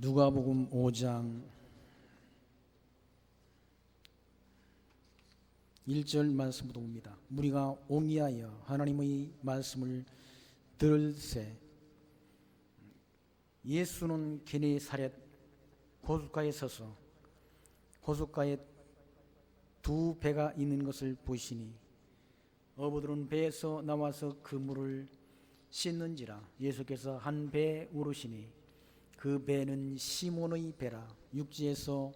누가복음 5장 1절 말씀부터 봅니다. 무리가 옹이하여 하나님의 말씀을 들을새 예수는 게네사렛 호숫가에 서서 호숫가에 두 배가 있는 것을 보시니 어부들은 배에서 나와서 그 물을 씻는지라. 예수께서 한 배에 오르시니 그 배는 시몬의 배라. 육지에서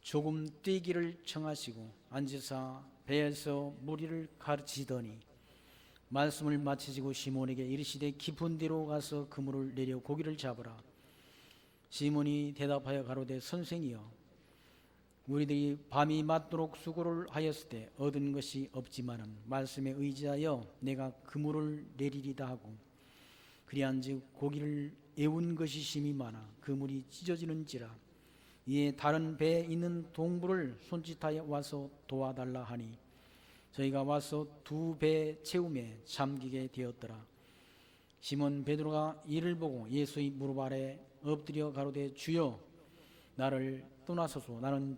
조금 뛰기를 청하시고 앉으사 배에서 무리를 가르치더니 말씀을 마치시고 시몬에게 이르시되 깊은 데로 가서 그물을 내려 고기를 잡으라. 시몬이 대답하여 가로되 선생이여 우리들이 밤이 맞도록 수고를 하였을 때 얻은 것이 없지만은 말씀에 의지하여 내가 그물을 내리리다 하고 그리한즉 고기를 애운 것이 심히 많아 그물이 찢어지는지라. 이에 다른 배에 있는 동부를 손짓하여 와서 도와달라 하니 저희가 와서 두 배 채움에 잠기게 되었더라. 시몬 베드로가 이를 보고 예수의 무릎 아래 엎드려 가로되 주여 나를 떠나소서 나는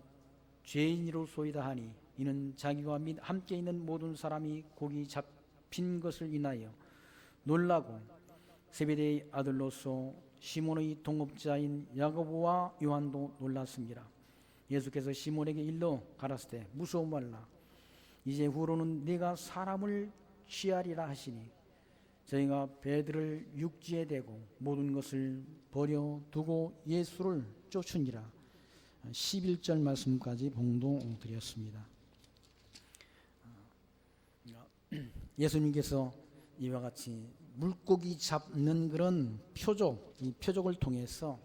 죄인이로소이다 하니 이는 자기와 및 함께 있는 모든 사람이 고기 잡힌 것을 인하여 놀라고 세베대의 아들로서 시몬의 동업자인 야고보와 요한도 놀랐습니다. 예수께서 시몬에게 일러 가라사대 무서워 말라 이제 후로는 네가 사람을 취하리라 하시니 저희가 배들을 육지에 대고 모든 것을 버려두고 예수를 쫓으니라. 11절 말씀까지 봉독드렸습니다. 예수님께서 이와 같이 물고기 잡는 그런 표적, 이 표적을 통해서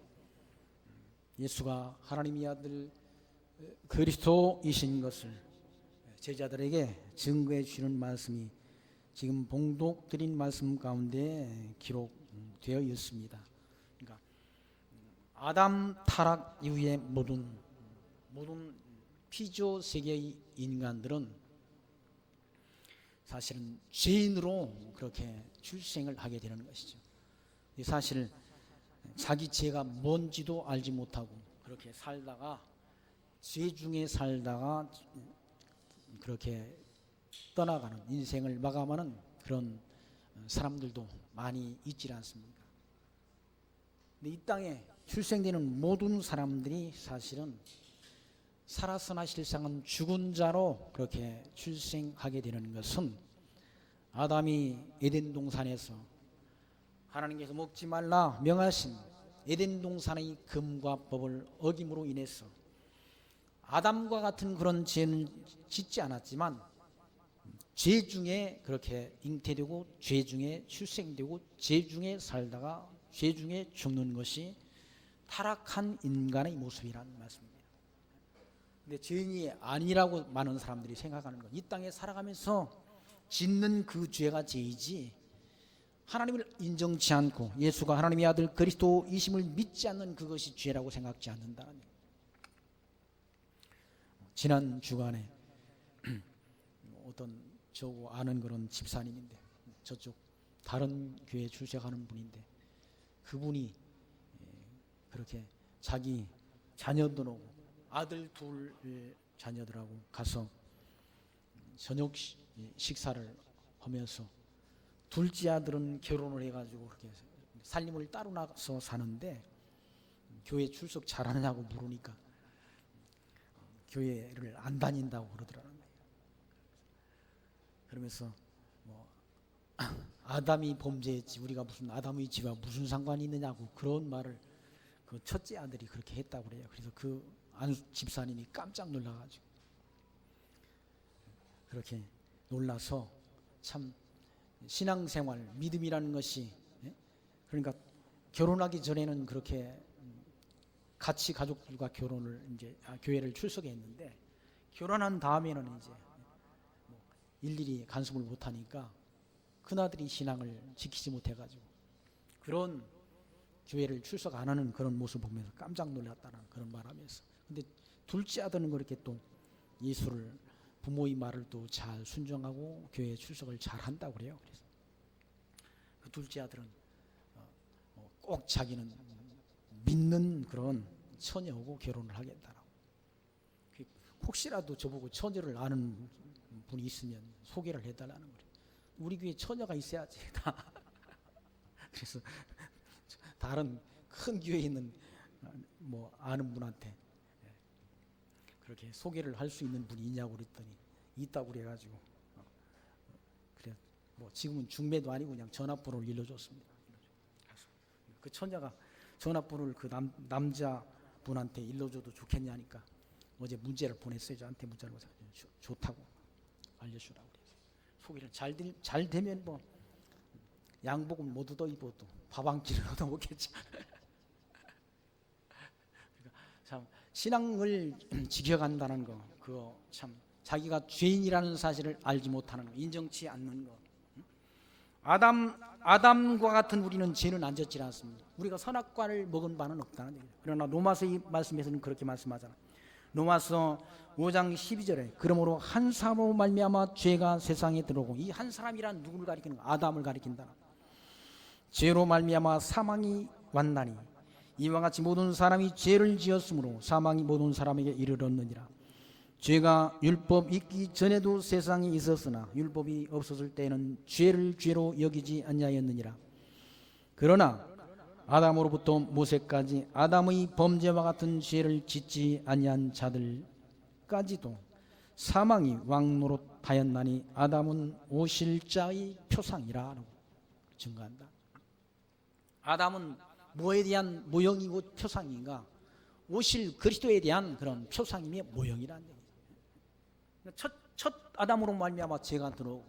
예수가 하나님의 아들 그리스도이신 것을 제자들에게 증거해 주시는 말씀이 지금 봉독드린 말씀 가운데 기록되어 있습니다. 그러니까 아담 타락 이후에 모든 피조 세계의 인간들은 사실은 죄인으로 그렇게 출생을 하게 되는 것이죠. 사실 자기 죄가 뭔지도 알지 못하고 그렇게 살다가 죄 중에 살다가 그렇게 떠나가는 인생을 마감하는 그런 사람들도 많이 있지 않습니까? 근데 이 땅에 출생되는 모든 사람들이 사실은 살아서나 실상은 죽은 자로 그렇게 출생하게 되는 것은 아담이 에덴 동산에서 하나님께서 먹지 말라 명하신 에덴 동산의 금과 법을 어김으로 인해서 아담과 같은 그런 죄는 짓지 않았지만 죄 중에 그렇게 잉태되고 죄 중에 출생되고 죄 중에 살다가 죄 중에 죽는 것이 타락한 인간의 모습이라는 말씀입니다. 근데 죄인이 아니라고 많은 사람들이 생각하는 것, 이 땅에 살아가면서 짓는 그 죄가 죄이지 하나님을 인정치 않고 예수가 하나님의 아들 그리스도이심을 믿지 않는 그것이 죄라고 생각지 않는다는 거예요. 지난 주간에 어떤 저거 아는 그런 집사님인데 저쪽 다른 교회에 출석하는 분인데 그분이 그렇게 자기 자녀들하고 아들 둘 자녀들하고 가서 저녁 식사를 하면서 둘째 아들은 결혼을 해가지고 그렇게 살림을 따로 나서 사는데 교회 출석 잘하느냐고 물으니까 교회를 안 다닌다고 그러더라는 거예요. 그러면서 뭐 아담이 범죄했지 우리가 무슨 아담의 죄와 무슨 상관이 있느냐고 그런 말을 그 첫째 아들이 그렇게 했다고 그래요. 그래서 그 집사님이 깜짝 놀라가지고 그렇게 놀라서 참 신앙생활 믿음이라는 것이 그러니까 결혼하기 전에는 그렇게 같이 가족들과 결혼을 이제 교회를 출석했는데 결혼한 다음에는 이제 일일이 간섭을 못하니까 큰아들이 신앙을 지키지 못해가지고 그런 교회를 출석 안 하는 그런 모습 보면서 깜짝 놀랐다는 그런 말하면서 근데 둘째 아들은 그렇게 또 예수를 부모의 말을 또 잘 순종하고 교회 출석을 잘 한다고 그래요. 그래서 그 둘째 아들은 꼭 자기는 믿는 그런 처녀하고 결혼을 하겠다라고. 혹시라도 저보고 처녀를 아는 분이 있으면 소개를 해달라는 거예요. 우리 교회 처녀가 있어야지. 그래서 다른 큰 교회에 있는 뭐 아는 분한테 그렇게 소개를 할 수 있는 분이 있냐고 그랬더니 있다고 그래가지고 그래 뭐 지금은 중매도 아니고 그냥 전화번호를 일러줬습니다. 그 처녀가 전화번호를 그 남자분한테 일러줘도 좋겠냐니까 어제 문제를 보냈어요. 저한테 문자를 보내서 좋다고 알려주라고 그래서 소개를 잘 되면 뭐 양복은 못 얻어 입어도 밥 한 끼를 얻어 먹겠지. 그러니까 참 신앙을 지켜간다는 거, 그거 참 자기가 죄인이라는 사실을 알지 못하는 거, 인정치 않는 거. 아담과 같은 우리는 죄는 안 졌지 않습니다. 우리가 선악과를 먹은 바는 없다는 얘기예요. 그러나 로마서 이 말씀에서는 그렇게 말씀하잖아. 로마서 5장 12절에 그러므로 한 사람으로 말미암아 죄가 세상에 들어오고, 이 한 사람이란 누구를 가리키는 거야? 아담을 가리킨다. 죄로 말미암아 사망이 왔나니 이와 같이 모든 사람이 죄를 지었으므로 사망이 모든 사람에게 이르렀느니라. 죄가 율법 있기 전에도 세상에 있었으나 율법이 없었을 때는 죄를 죄로 여기지 아니하였느니라. 그러나 아담으로부터 모세까지 아담의 범죄와 같은 죄를 짓지 아니한 자들까지도 사망이 왕노릇하였나니 아담은 오실 자의 표상이라 증거한다. 아담은 뭐에 대한 모형이고 표상인가? 오실 그리스도에 대한 그런 표상임의 모형이라는 얘기죠. 첫 아담으로 말미암아 죄가 들어오고,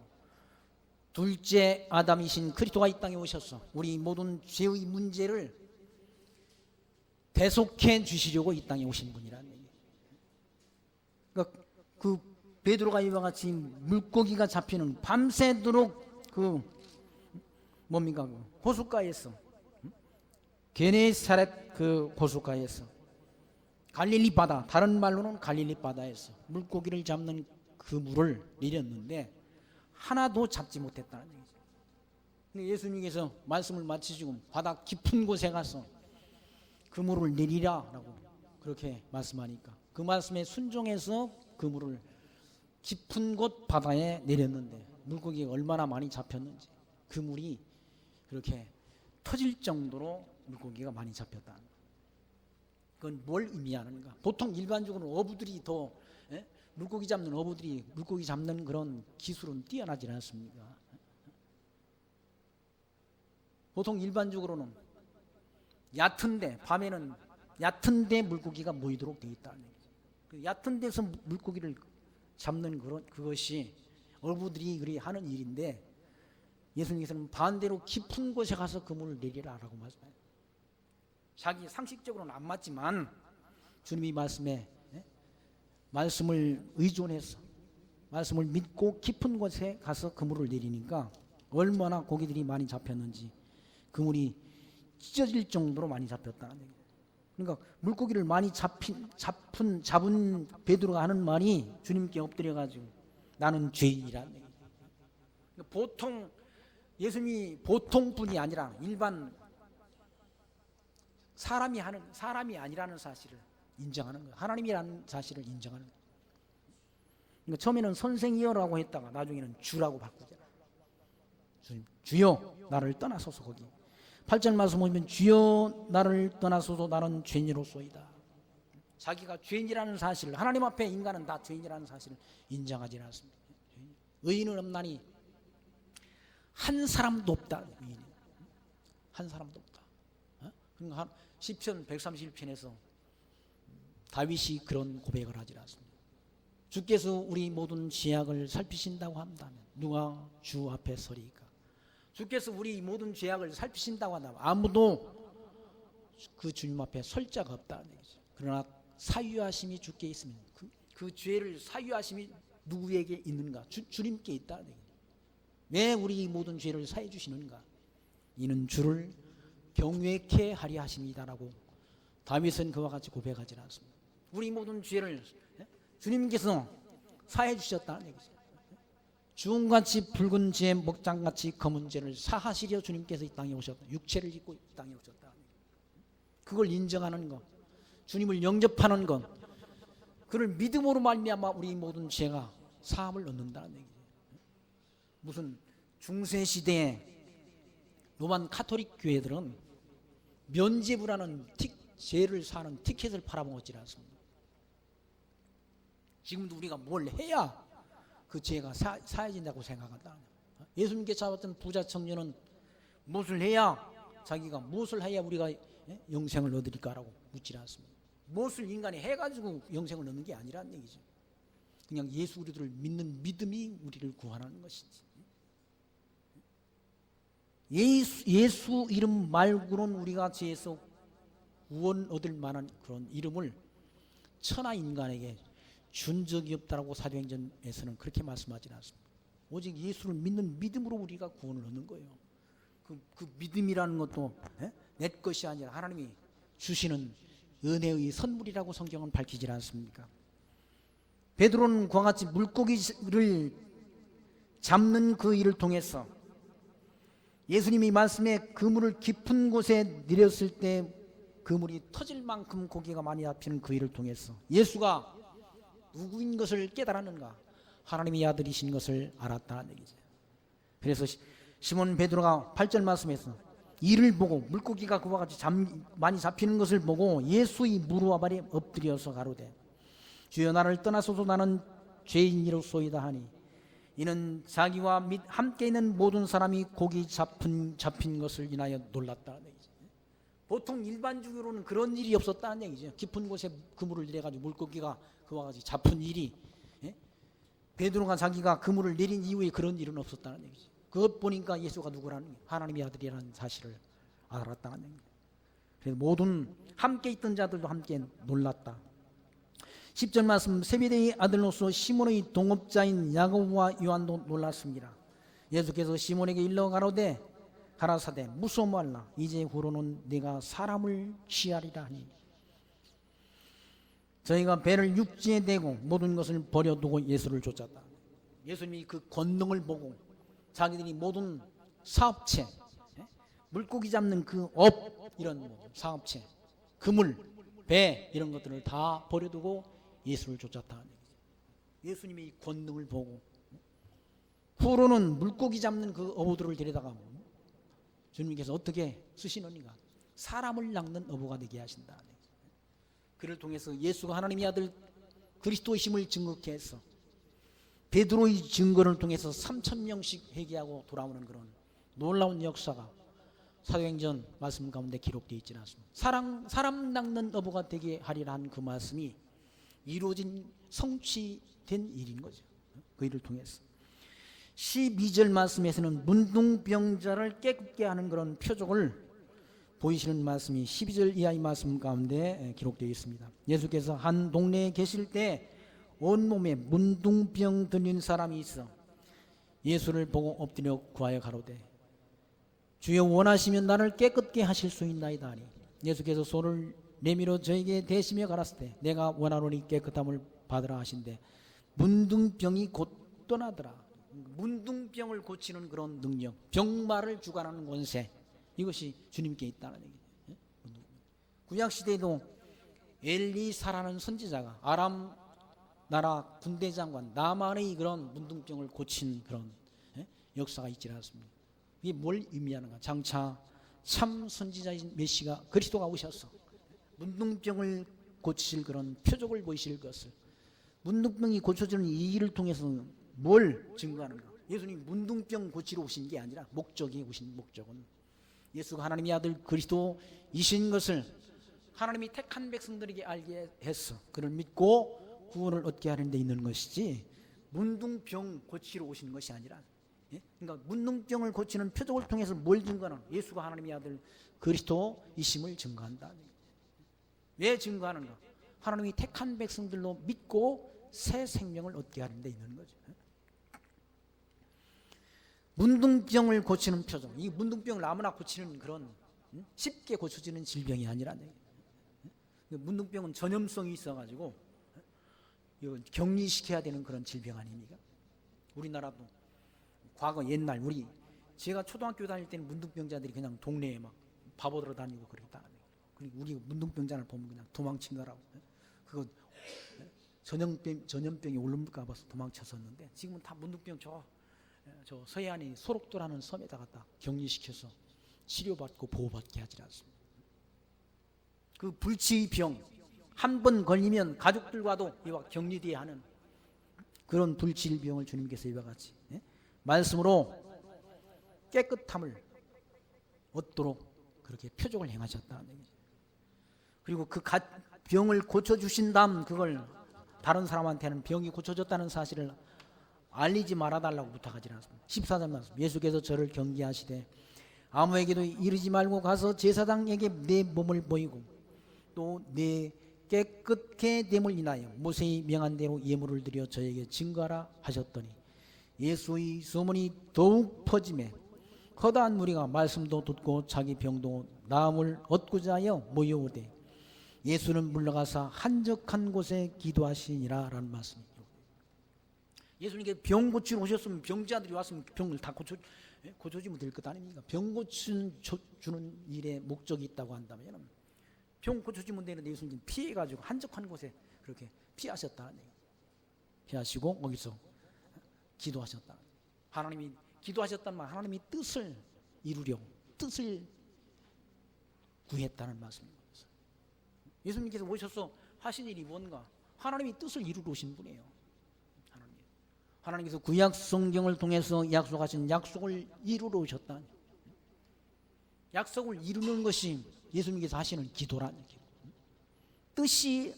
둘째 아담이신 그리스도가 이 땅에 오셔서 우리 모든 죄의 문제를 대속해 주시려고 이 땅에 오신 분이라는 얘기예요. 그러니까 그 베드로가 이와 같이 물고기가 잡히는 밤새도록 그 뭡니까 그 호숫가에서, 게네사렛 그 호숫가에서, 갈릴리 바다, 다른 말로는 갈릴리 바다에서 물고기를 잡는 그물을 내렸는데 하나도 잡지 못했다는 얘기죠. 근데 예수님께서 말씀을 마치시고 바다 깊은 곳에 가서 그물을 내리라라고 그렇게 말씀하니까 그 말씀에 순종해서 그물을 깊은 곳 바다에 내렸는데 물고기가 얼마나 많이 잡혔는지, 그물이 그렇게 터질 정도로 물고기가 많이 잡혔다. 그건 뭘 의미하는가? 보통 일반적으로 어부들이 더 물고기 잡는 어부들이 물고기 잡는 그런 기술은 뛰어나지 않습니까? 보통 일반적으로는 얕은데, 밤에는 얕은데 물고기가 모이도록 되어 있다는 얘기죠. 얕은 데서 물고기를 잡는 그것이 어부들이 그리 하는 일인데, 예수님께서는 반대로 깊은 곳에 가서 그물을 내리라라고 말씀해요. 자기 상식적으로는 안 맞지만 주님이 말씀을 의존해서 말씀을 믿고 깊은 곳에 가서 그물을 내리니까 얼마나 고기들이 많이 잡혔는지, 그물이 찢어질 정도로 많이 잡혔다는 얘기예요. 그러니까 물고기를 많이 잡은 베드로가 하는 말이 주님께 엎드려가지고 나는 죄인이라는 얘기예요. 그러니까 예수님이 보통 분이 아니라 일반 사람이 아니라는 사실을 인정하는 거예요. 하나님이라는 사실을 인정하는 거예요. 그러니까 처음에는 선생이여라고 했다가 나중에는 주라고 바꾸잖아요. 주여 나를 떠나소서. 거기 8절 말씀 보면 주여 나를 떠나소서 나는 죄인으로소이다. 자기가 죄인이라는 사실을, 하나님 앞에 인간은 다 죄인이라는 사실을 인정하지 않습니다. 의인은 없나니 한 사람도 없다. 한 사람도 없다. 그러니까 시편 131편에서 다윗이 그런 고백을 하지 않습니다. 주께서 우리 모든 죄악을 살피신다고 한다면 누가 주 앞에 서리까? 주께서 우리 모든 죄악을 살피신다고 한다면 아무도 그 주님 앞에 설 자가 없다는 얘기죠. 그러나 사유하심이 주께 있으면 그 죄를 사유하심이 누구에게 있는가? 주님께 있다는 얘기죠. 왜 우리 모든 죄를 사해 주시는가? 이는 주를 경외케 하리 하십니다라고 다윗은 그와 같이 고백하지 않습니다. 우리 모든 죄를 주님께서 사해 주셨다는 얘기죠. 주홍같이 붉은 죄, 먹장같이 검은 죄를 사하시려 주님께서 이 땅에 오셨다. 육체를 입고 이 땅에 오셨다. 그걸 인정하는 것, 주님을 영접하는 것, 그를 믿음으로 말미암아 우리 모든 죄가 사함을 얻는다는 얘기죠. 무슨 중세 시대에 로만 카톨릭 교회들은 면죄부라는 죄를 사는 티켓을 팔아먹었지 않습니까? 지금도 우리가 뭘 해야 그 죄가 사해진다고 생각한다. 예수님께 잡았던 부자 청년은 무엇을 해야, 자기가 무엇을 해야 우리가 영생을 얻으리까라고 묻지 않습니다. 무엇을 인간이 해가지고 영생을 얻는 게 아니라는 얘기죠. 그냥 예수 우리들을 믿는 믿음이 우리를 구원하는 것이지. 예수 이름 말고는 우리가 죄에서 구원 얻을 만한 그런 이름을 천하 인간에게 준 적이 없다라고 사도행전에서는 그렇게 말씀하지 않습니다. 오직 예수를 믿는 믿음으로 우리가 구원을 얻는 거예요. 그 믿음이라는 것도 내 것이 아니라 하나님이 주시는 은혜의 선물이라고 성경은 밝히지 않습니까? 베드로는 그와 같이 물고기를 잡는 그 일을 통해서 예수님이 말씀에 그물을 깊은 곳에 내렸을 때 그물이 터질 만큼 고기가 많이 잡히는 그 일을 통해서 예수가 누구인 것을 깨달았는가? 하나님의 아들이신 것을 알았다는 얘기죠. 그래서 시몬 베드로가 8절 말씀에서 이를 보고, 물고기가 그와 같이 많이 잡히는 것을 보고 예수의 무릎 아래 엎드려서 가로되 주여 나를 떠나소서 나는 죄인이로소이다 하니 이는 자기와 및 함께 있는 모든 사람이 고기 잡힌 것을 인하여 놀랐다는 얘기죠. 보통 일반적으로는 그런 일이 없었다는 얘기죠. 깊은 곳에 그물을 내려가지고 물고기가 그와 같이 잡힌 일이, 베드로가 자기가 그물을 내린 이후에 그런 일은 없었다는 얘기죠. 그것 보니까 예수가 누구라는, 하나님의 아들이라는 사실을 알았다는 얘기죠. 그래서 모든 함께 있던 자들도 함께 놀랐다. 10절 말씀, 세베대의 아들로서 시몬의 동업자인 야고보와 요한도 놀랐습니다. 예수께서 시몬에게 일러 가라사대 무서워 말라 이제후로는 네가 사람을 취하리라 하니 저희가 배를 육지에 대고 모든 것을 버려두고 예수를 쫓았다. 예수님이 그 권능을 보고 자기들이 모든 사업체, 물고기 잡는 그 업, 이런 사업체, 그물, 배 이런 것들을 다 버려두고 예수를 쫓았다. 예수님이 권능을 보고 후로는 물고기 잡는 그 어부들을 데려다가 주님께서 어떻게 쓰시느니가 사람을 낚는 어부가 되게 하신다. 그를 통해서 예수가 하나님의 아들 그리스도이심을 증거케 해서 베드로의 증거를 통해서 3,000명씩 회개하고 돌아오는 그런 놀라운 역사가 사도행전 말씀 가운데 기록되어 있지 않습니다. 사람 낚는 어부가 되게 하리라 한 그 말씀이 이루어진 성취된 일인 거죠. 그 일을 통해서 12절 말씀에서는 문둥병자를 깨끗게 하는 그런 표적을 보이시는 말씀이 12절 이하의 말씀 가운데 기록되어 있습니다. 예수께서 한 동네에 계실 때 온몸에 문둥병 들린 사람이 있어 예수를 보고 엎드려 구하여 가로되 주여 원하시면 나를 깨끗게 하실 수 있나이다 하니 예수께서 손을 내밀어 저에게 대시며 가라사대 내가 원하노니 깨끗함을 받으라 하신대 문둥병이 곧 떠나더라. 문둥병을 고치는 그런 능력, 병마를 주관하는 권세, 이것이 주님께 있다는 얘기죠. 구약시대에도 엘리사라는 선지자가 아람 나라 군대 장관 나만의 그런 문둥병을 고친 그런 역사가 있지 않습니까? 이게 뭘 의미하는가? 장차 참 선지자인 메시가 그리스도가 오셔서 문둥병을 고치실 그런 표적을 보이실 것을, 문둥병이 고쳐지는 이 일을 통해서 뭘 증거하는가? 예수님 문둥병 고치러 오신 게 아니라 목적이 오신 목적은 예수가 하나님의 아들 그리스도이신 것을 하나님이 택한 백성들에게 알게 해서 그를 믿고 구원을 얻게 하는 데 있는 것이지 문둥병 고치러 오신 것이 아니라, 그러니까 문둥병을 고치는 표적을 통해서 뭘 증거하는? 예수가 하나님의 아들 그리스도이심을 증거한다. 왜 증거하는가? 하나님이 택한 백성들로 믿고 새 생명을 얻게 하는 데 있는 거죠. 문둥병을 고치는 표적, 이 문둥병을 아무나 고치는 그런 쉽게 고쳐지는 질병이 아니라네. 문둥병은 전염성이 있어가지고 격리시켜야 되는 그런 질병 아닙니까? 우리나라도 과거 옛날 제가 초등학교 다닐 때는 문둥병자들이 그냥 동네에 막 바보들어 다니고 그랬다. 그리고 우리 문둥병자를 보면 그냥 도망치느라고. 그거 전염병이 올라올까 봐서 도망쳤었는데 지금은 다 문둥병 저 서해안이 소록도라는 섬에다가 딱 격리시켜서 치료받고 보호받게 하지 않습니다. 그 불치병 한 번 걸리면 가족들과도 이와 격리돼야 하는 그런 불치병을 주님께서 이와 같이 말씀으로 깨끗함을 얻도록 그렇게 표적을 행하셨다는 얘기죠. 그리고 그 병을 고쳐주신 다음 그걸 다른 사람한테는 병이 고쳐졌다는 사실을 알리지 말아달라고 부탁하지 않습니다. 14절 말씀, 예수께서 저를 경계하시되 아무에게도 이르지 말고 가서 제사장에게 내 몸을 보이고 또 내 깨끗게 됨을 인하여 모세의 명한 대로 예물을 드려 저에게 증거하라 하셨더니 예수의 소문이 더욱 퍼지매 커다란 무리가 말씀도 듣고 자기 병도 나음을 얻고자 하여 모여오되 예수는 물러가사 한적한 곳에 기도하시니라 라는 말씀이죠. 예수님께서 병 고치러 오셨으면 병자들이 왔으면 병을 다 고쳐주면 될 것 아닙니까? 병 고쳐주는 일에 목적이 있다고 한다면 병 고쳐주면 되는데 예수님 피해가지고 한적한 곳에 그렇게 피하셨다는 얘기예요. 피하시고 거기서 기도하셨다. 하나님이 기도하셨다는 말, 하나님이 뜻을 이루려 뜻을 구했다는 말씀입니다. 예수님께서 오셔서 하신 일이 뭔가? 하나님이 뜻을 이루러 오신 분이에요. 하나님께서 구약 성경을 통해서 약속하신 약속을 이루러 오셨다. 약속을 이루는 것이 예수님께서 하시는 기도라는 얘기예요. 뜻이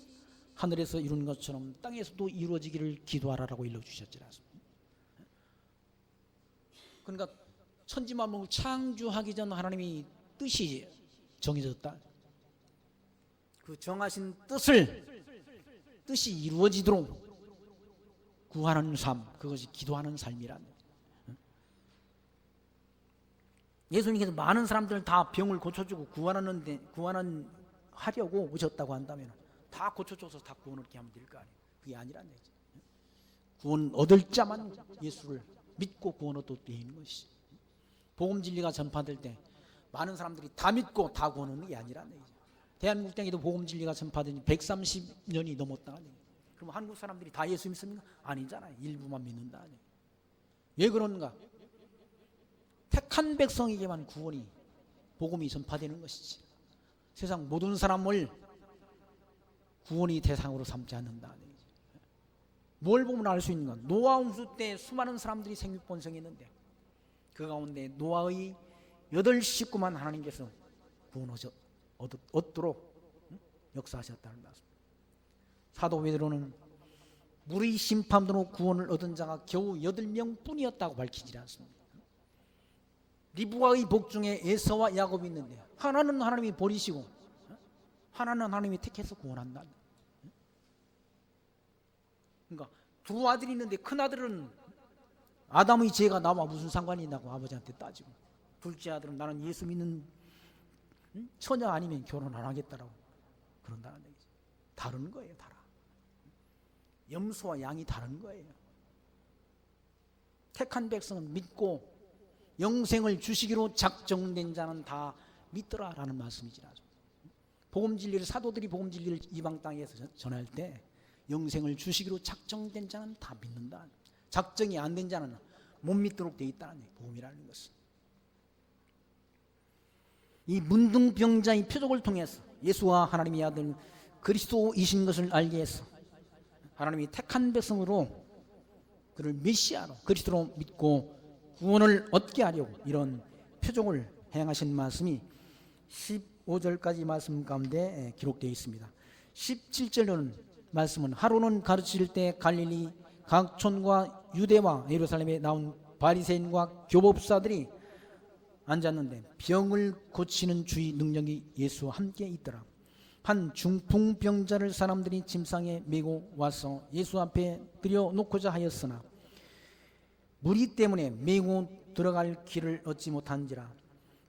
하늘에서 이루는 것처럼 땅에서도 이루어지기를 기도하라라고 일러주셨지 않습니까? 그러니까 천지만물을 창조하기 전 하나님이 뜻이 정해졌다. 그 정하신 뜻이 이루어지도록 구하는 삶, 그것이 기도하는 삶이란. 예수님께서 많은 사람들을 다 병을 고쳐주고 하려고 오셨다고 한다면 다 고쳐줘서 다 구원을 이렇게 하면 될 거 아니에요. 그게 아니란 얘기죠. 구원 얻을 자만 예수를 믿고 구원 얻도록 되어 있는 것이. 복음 진리가 전파될 때 많은 사람들이 다 믿고 다 구원 얻는 게 아니란 얘기죠. 대한민국 땅에도 복음 진리가 전파된 지 130년이 넘었다는 얘기죠. 그럼 한국 사람들이 다 예수 믿습니까? 아니잖아요. 일부만 믿는다. 왜 그런가? 택한 백성에게만 구원이 복음이 전파되는 것이지 세상 모든 사람을 구원이 대상으로 삼지 않는다. 뭘 보면 알 수 있는가? 노아 홍수 때 수많은 사람들이 생육번성했는데 그 가운데 노아의 8식구만 하나님께서 구원 얻도록 역사하셨다는 말씀. 사도 베드로는 물의 심판으로 구원을 얻은 자가 겨우 8명 뿐이었다고 밝히지 않습니다. 리브가의 복 중에 에서와 야곱이 있는데 하나는 하나님이 버리시고 하나는 하나님이 택해서 구원한다. 그러니까 두 아들이 있는데 큰 아들은 아담의 죄가 나와 무슨 상관이 있냐고 아버지한테 따지고 둘째 아들은 나는 예수 믿는 처녀 아니면 결혼 안 하겠다라고 그런다는 얘기죠. 다른 거예요. 달라. 염소와 양이 다른 거예요. 택한 백성은 믿고 영생을 주시기로 작정된 자는 다 믿더라라는 말씀이지. 복음 진리를 사도들이 복음 진리를 이방 땅에서 전할 때 영생을 주시기로 작정된 자는 다 믿는다. 작정이 안 된 자는 못 믿도록 되어 있다는 복음이라는 것은. 이 문둥병자의 표적을 통해서 예수와 하나님의 아들 그리스도이신 것을 알게 해서 하나님이 택한 백성으로 그를 메시아로 그리스도로 믿고 구원을 얻게 하려고 이런 표적을 행하신 말씀이 15절까지 말씀 가운데 기록되어 있습니다. 17절로는 말씀은 하루는 가르칠 때 갈릴리 각촌과 유대와 예루살렘에 나온 바리새인과 교법사들이 앉았는데 병을 고치는 주의 능력이 예수와 함께 있더라. 한 중풍병자를 사람들이 침상에 메고 와서 예수 앞에 들여놓고자 하였으나 무리 때문에 메고 들어갈 길을 얻지 못한지라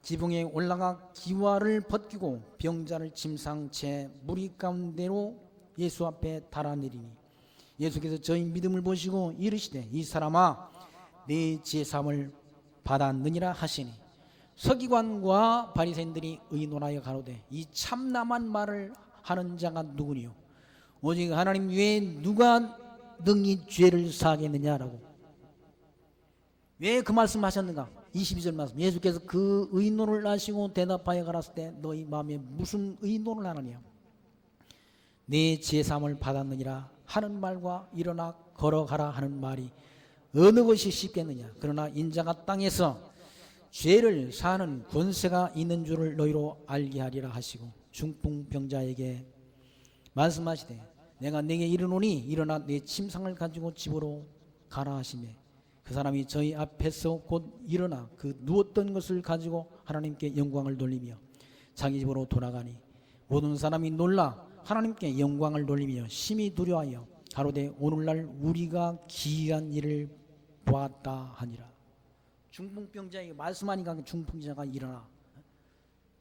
지붕에 올라가 기와를 벗기고 병자를 침상 채 무리 가운데로 예수 앞에 달아내리니 예수께서 저희 믿음을 보시고 이르시되 이 사람아 네 제사함을 받았느니라 하시니 서기관과 바리새인들이 의논하여 가로되 이 참남한 말을 하는 자가 누구니요 오직 하나님 외에 누가 능히 죄를 사하겠느냐라고. 왜 그 말씀 하셨는가? 22절 말씀. 예수께서 그 의논을 하시고 대답하여 가라사대 때 너희 마음에 무슨 의논을 하느냐? 내 제사함을 받았느니라 하는 말과 일어나 걸어가라 하는 말이 어느 것이 쉽겠느냐? 그러나 인자가 땅에서 죄를 사하는 권세가 있는 줄을 너희로 알게 하리라 하시고 중풍병자에게 말씀하시되 내가 네게 이르노니 일어나 내 침상을 가지고 집으로 가라 하시매 그 사람이 저희 앞에서 곧 일어나 그 누웠던 것을 가지고 하나님께 영광을 돌리며 자기 집으로 돌아가니 모든 사람이 놀라 하나님께 영광을 돌리며 심히 두려워하여 가로되 오늘날 우리가 기이한 일을 보았다 하니라. 중풍병자에게 말씀하니까 그 중풍병자가 일어나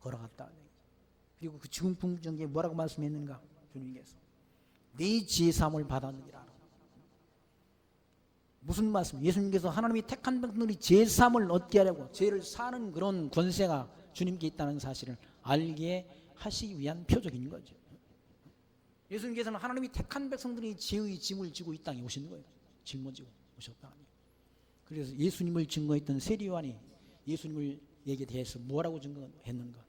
걸어갔다. 그리고 그 중풍병자에게 뭐라고 말씀했는가? 주님께서 네 제사함을 받았느니라. 무슨 말씀? 예수님께서 하나님이 택한 백성들이 제사함을 얻게 하려고 죄를 사는 그런 권세가 주님께 있다는 사실을 알게 하시기 위한 표적인 거죠. 예수님께서는 하나님이 택한 백성들이 죄의 짐을 지고 이 땅에 오시는 거예요. 짊어지고 오셨다. 그래서 예수님을 증거했던 세리요한이 예수님에게 대해서 뭐라고 증거했는가?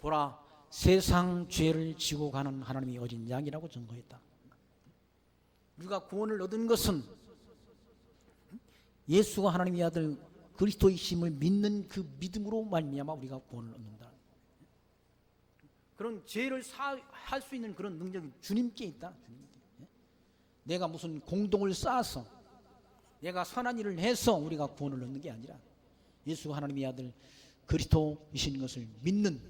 보라, 세상 죄를 지고 가는 하나님이 어린 양이라고 증거했다. 우리가 구원을 얻은 것은 예수가 하나님의 아들 그리스도이심을 믿는 그 믿음으로 말미암아 우리가 구원을 얻는다. 그런 죄를 할 수 있는 그런 능력이 주님께 있다. 주님께. 내가 무슨 공동을 쌓아서 내가 선한 일을 해서 우리가 구원을 얻는 게 아니라 예수가 하나님의 아들 그리스도이신 것을 믿는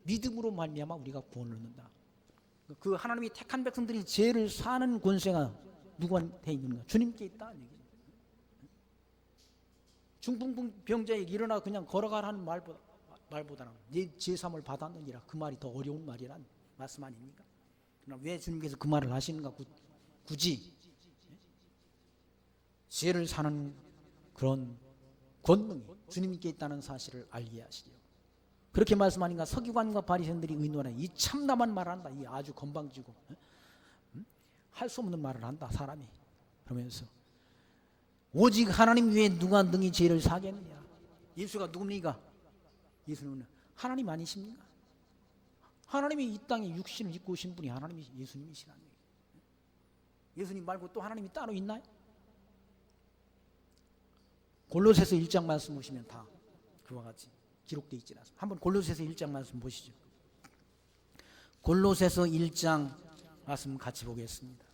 믿음으로 말미암아 우리가 구원을 얻는다. 그 하나님이 택한 백성들이 죄를 사는 권세가 누구한테 있는가? 주님께 있다. 중풍병자에게 일어나 그냥 걸어가라는 말보다는 네 제사함을 받았느니라 그 말이 더 어려운 말이란 말씀 아닙니까? 그러나 왜 주님께서 그 말을 하시는가? 굳이 죄를 사는 그런 권능이 주님께 있다는 사실을 알게 하시죠. 그렇게 말씀하니까 서기관과 바리새인들이 의논해 이 참담한 말을 한다. 이 아주 건방지고 할 수 없는 말을 한다 사람이. 그러면서 오직 하나님 외에 누가 능히 죄를 사겠느냐? 예수가 누굽니까? 예수는 하나님 아니십니까? 하나님이 이 땅에 육신을 입고 오신 분이 하나님이 예수님이시라는 얘기예요. 예수님 말고 또 하나님이 따로 있나요? 골로새서 1장 말씀 보시면 다 그와 같이 기록되어 있지 않습니까? 한번 골로새서 1장 말씀 보시죠. 골로새서 1장 말씀 같이 보겠습니다.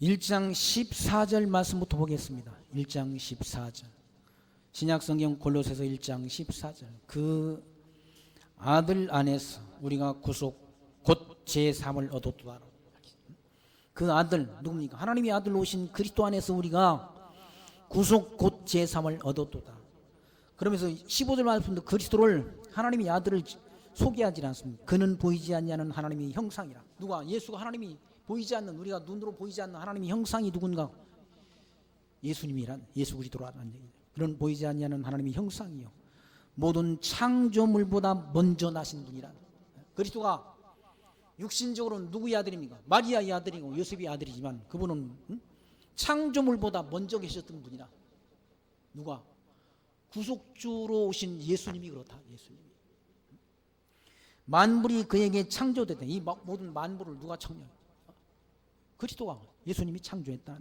1장 14절 말씀부터 보겠습니다. 1장 14절 신약성경 골로새서 1장 14절 그 아들 안에서 우리가 구속 곧 제3을 얻었도다. 그 아들 누굽니까? 하나님의 아들로 오신 그리스도 안에서 우리가 구속 곧 제3을 얻었도다. 그러면서 15절 말씀도 그리스도를 하나님의 아들을 소개하지 않습니다. 그는 보이지 않는 하나님의 형상이라. 누가? 예수가 하나님이 보이지 않는 우리가 눈으로 보이지 않는 하나님의 형상이 누군가? 예수님이란 예수 그리스도라는 얘기죠. 그런 보이지 않는 하나님의 형상이요 모든 창조물보다 먼저 나신 분이란. 그리스도가 육신적으로 누구의 아들입니까? 마리아의 아들이고 요셉의 아들이지만 그분은 창조물보다 먼저 계셨던 분이라. 누가? 구속주로 오신 예수님이 그렇다. 예수님이. 만물이 그에게 창조됐다. 이 모든 만물을 누가 창조했다? 그리스도가 예수님이 창조했다.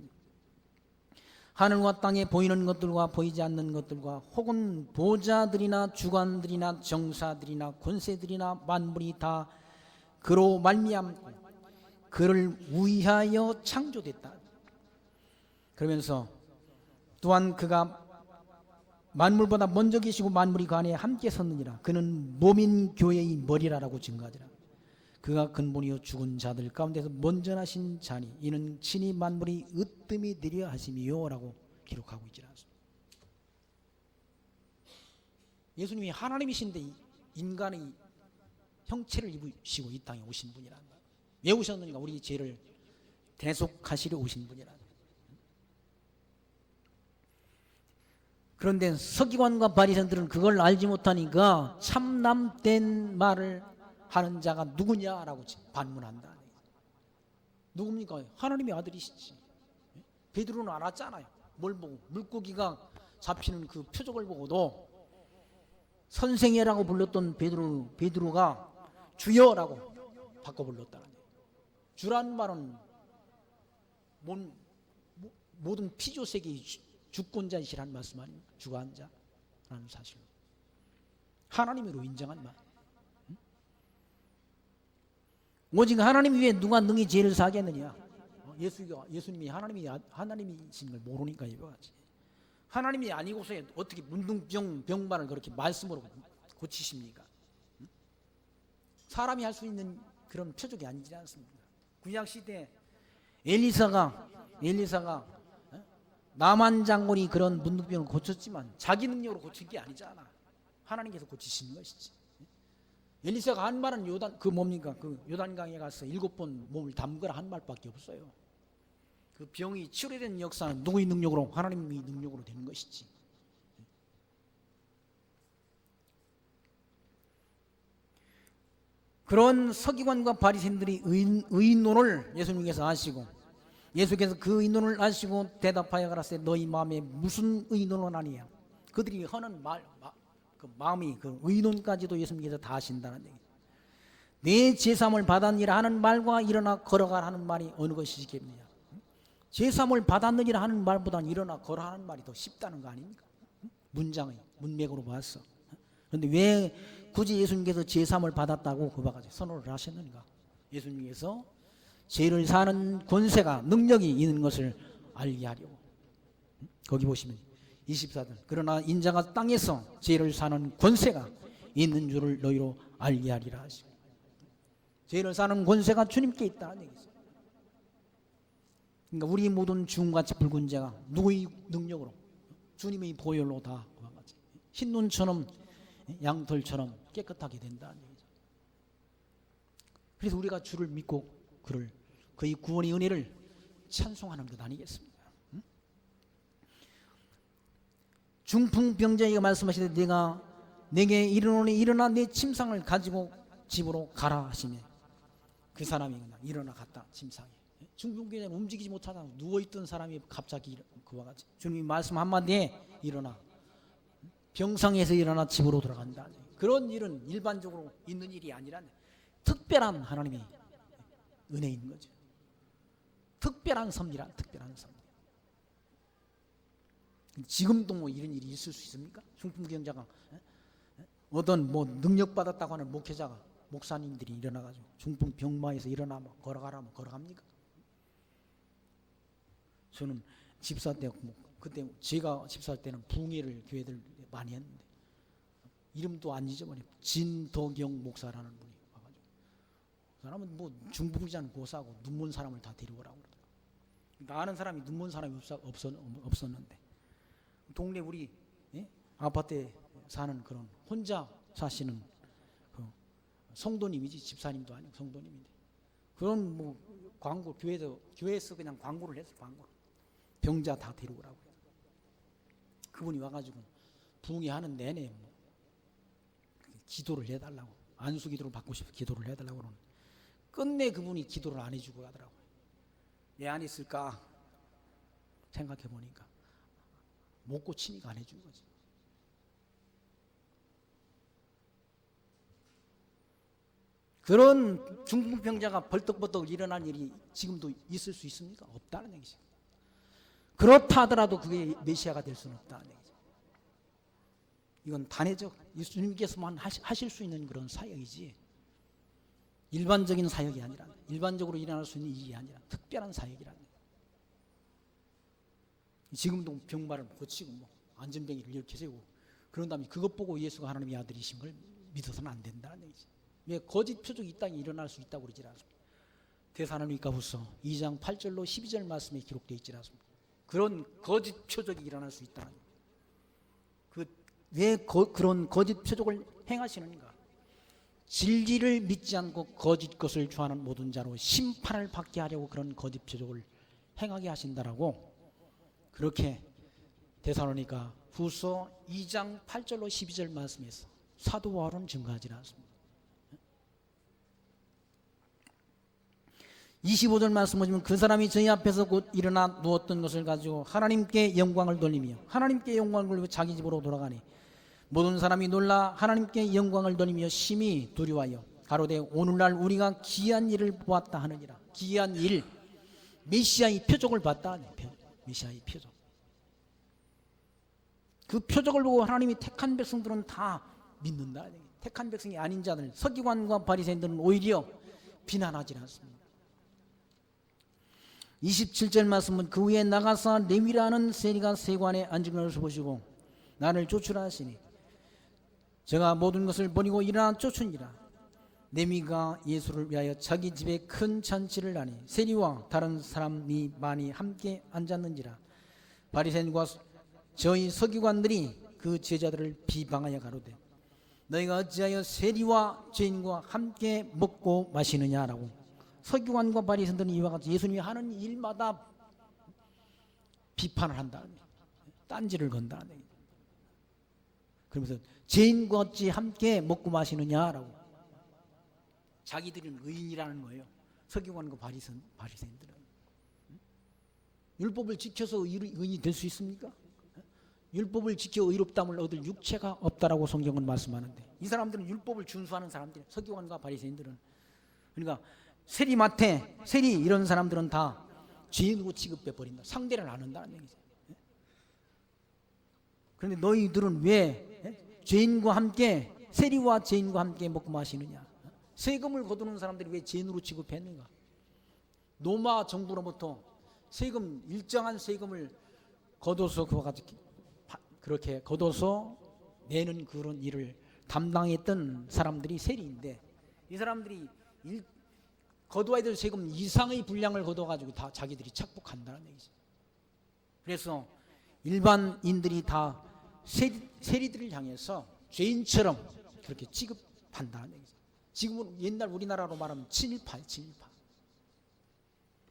하늘과 땅에 보이는 것들과 보이지 않는 것들과 혹은 보좌들이나 주관들이나 정사들이나 권세들이나 만물이 다 그로 말미암고 그를 위하여 창조됐다. 그러면서 또한 그가 만물보다 먼저 계시고 만물이 그 안에 함께 섰느니라. 그는 몸인 교회의 머리라라고 증거하더라. 그가 근본이요 죽은 자들 가운데서 먼저 나신 자니 이는 친히 만물이 으뜸이 되려 하심이요라고 기록하고 있지 않습니까? 예수님이 하나님이신데 인간의 형체를 입으시고 이 땅에 오신 분이란다. 왜 오셨느냐? 우리 죄를 대속하시려 오신 분이라. 그런데 서기관과 바리새인들은 그걸 알지 못하니까 참남된 말을 하는 자가 누구냐라고 반문한다. 누굽니까? 하나님의 아들이시지. 베드로는 알았잖아요. 뭘 보고? 물고기가 잡히는 그 표적을 보고도 선생이라고 불렀던 베드로가 주여라고 바꿔 불렀다는 거예요. 주란 말은 모든 피조세계의 주권자이시라는 말씀 아닙니까? 주관자라는 사실로 하나님으로 인정한 말. 오직 하나님 위에 누가 능히 죄를 사겠느냐? 예수님이 하나님이신 걸 모르니까 이거 같이. 하나님이 아니고서 어떻게 문둥병반을 그렇게 말씀으로 고치십니까? 사람이 할 수 있는 그런 표적이 아니지 않습니까? 구약 시대 엘리사가 나만 장군이 그런 문둥병을 고쳤지만 자기 능력으로 고친 게 아니잖아. 하나님께서 고치신 것이지. 엘리사가 한 말은 요단강에 가서 7번 몸을 담그라 한 말밖에 없어요. 그 병이 치료된 역사는 누구의 능력으로? 하나님의 능력으로 되는 것이지. 그런 서기관과 바리새인들이 의인론을 예수님께서 하시고, 예수께서 그 의인론을 하시고 대답하여 가라사대 너희 마음에 무슨 의인론을 하느냐? 그들이 하는 그 마음이 그 의인론까지도 예수님께서 다 하신다는 얘기죠. 내 제사함을 받았느니라 하는 말과 일어나 걸어가라 하는 말이 어느 것이겠느냐? 제사함을 받았느니라 하는 말보다는 일어나 걸어라 하는 말이 더 쉽다는 거 아닙니까? 문장의 문맥으로 봤어. 그런데 왜 굳이 예수님께서 제사함을 받았다고 그 바가지 선언을 하셨는가? 예수님께서 죄를 사는 권세가 능력이 있는 것을 알게 하려고. 거기 보시면 24절 그러나 인자가 땅에서 죄를 사는 권세가 있는 줄을 너희로 알게 하리라 하시고, 죄를 사는 권세가 주님께 있다는 얘기죠. 그러니까 우리 모든 주음같이 붉은 죄가 누구의 능력으로? 주님의 보혈로 다 흰눈처럼 양털처럼 깨끗하게 된다는 얘기죠. 그래서 우리가 주를 믿고 그의 구원의 은혜를 찬송하는 것 아니겠습니까? 중풍병자에게 말씀하시되 내가 내게 이르노니 일어나 내 침상을 가지고 집으로 가라 하시며 그 사람이 일어나 갔다. 침상에 중풍병자는 움직이지 못하다 누워있던 사람이 갑자기 그와 같이 주님이 말씀 한마디에 일어나 병상에서 일어나 집으로 돌아간다. 그런 일은 일반적으로 있는 일이 아니라 특별한 하나님의 은혜인 거죠. 특별한 섭리란 특별한 섭리. 지금도 뭐 이런 일이 있을 수 있습니까? 중풍병자가 어떤 능력 받았다고 하는 목회자가 목사님들이 일어나가지고 중풍 병마에서 일어나 걸어가라면 걸어갑니까? 저는 집사 때 그때 제가 집사할 때는 부흥회를 교회들 많이 했는데 이름도 안 잊어버려. 진덕영 목사라는 분이 와가지고 그 사람은 중풍자는 고사하고 눈먼 사람을 다 데리고라고 그러더라고. 나 아는 사람이 눈먼 사람이 없었는데 동네 우리 아파트에 사는 그런 혼자 사시는 그 성도님이지 집사님도 아니고 성도님인데 그런 광고 교회에서 그냥 광고를 했어. 광고 병자 다 데리고라고. 그분이 와가지고 부흥회 하는 내내 기도를 해달라고 안수 기도를 받고 싶어 기도를 해달라고 그러는 끝내 그분이 기도를 안 해주고 가더라고요. 왜 안 했을까 생각해 보니까 못 고치니까 안 해준 거지. 그런 중풍병자가 벌떡벌떡 일어난 일이 지금도 있을 수 있습니까? 없다는 얘기죠. 그렇다 하더라도 그게 메시아가 될 수는 없다는 얘기죠. 이건 단회적 예수님께서만 하실 수 있는 그런 사역이지 일반적인 사역이 아니라 일반적으로 일어날 수 있는 일이 아니라 특별한 사역이라는 거예요. 지금도 병마를 고치고 안전뱅이를 이렇게 세우고 그런 다음에 그것 보고 예수가 하나님의 아들이신 걸 믿어서는 안 된다는 얘기죠. 왜 거짓 표적이 이 땅에 일어날 수 있다고 그러지 않습니까? 데살로니가후서 2장 8절로 12절 말씀에 기록되어 있지 않습니까? 그런 거짓 표적이 일어날 수 있다는 왜 그런 거짓 표적을 행하시는가? 진리를 믿지 않고 거짓 것을 좋아하는 모든 자로 심판을 받게 하려고 그런 거짓 표적을 행하게 하신다라고 그렇게 데살로니가 후서 2장 8절로 12절 말씀에서 사도 바울은 증거하지 않습니다. 25절 말씀 보시면 그 사람이 저희 앞에서 곧 일어나 누웠던 것을 가지고 하나님께 영광을 돌리며 하나님께 영광을 돌리며 자기 집으로 돌아가니 모든 사람이 놀라 하나님께 영광을 돌리며 심히 두려워하여 가로되 오늘날 우리가 기이한 일을 보았다 하느니라. 기이한 일, 메시아의 표적을 봤다. 메시아의 표적. 그 표적을 보고 하나님이 택한 백성들은 다 믿는다. 택한 백성이 아닌 자들, 서기관과 바리새인들은 오히려 비난하지 않습니다. 27절 말씀은 그 후에 나가사 레위라는 세리가 세관에 앉은 것을 보시고 나를 쫓으라 하시니 제가 모든 것을 버리고 일어나 쫓으니라. 레위가 예수를 위하여 자기 집에 큰 잔치를 하니 세리와 다른 사람이 많이 함께 앉았는지라. 바리새인과 저희 서기관들이 그 제자들을 비방하여 가로되 너희가 어찌하여 세리와 죄인과 함께 먹고 마시느냐라고. 서기관과 바리새인들은 이와 같이 예수님이 하는 일마다 비판을 한다. 딴지를 건다. 그러면서 죄인과 어찌 함께 먹고 마시느냐라고. 자기들은 의인이라는 거예요. 서기관과 바리새인들은. 율법을 지켜서 의인이 될 수 있습니까? 율법을 지켜 의롭다함을 얻을 육체가 없다라고 성경은 말씀하는데 이 사람들은 율법을 준수하는 사람들, 서기관과 바리새인들은. 그러니까 세리마태, 세리 이런 사람들은 다 죄인으로 취급해 버린다. 상대를 안 한다는 얘기죠. 그런데 너희들은 왜 죄인과 함께, 세리와 죄인과 함께 먹고 마시느냐? 세금을 거두는 사람들이 왜 죄인으로 취급했는가? 로마 정부로부터 세금, 일정한 세금을 거둬서 그와 같이 그렇게 거둬서 내는 그런 일을 담당했던 사람들이 세리인데 이 사람들이 거둬야 될 세금 이상의 분량을 거둬가지고 다 자기들이 착복한다는 얘기죠. 그래서 일반인들이 다 세리들을 향해서 죄인처럼 그렇게 취급한다는 얘기죠. 지금은 옛날 우리나라로 말하면 친일파,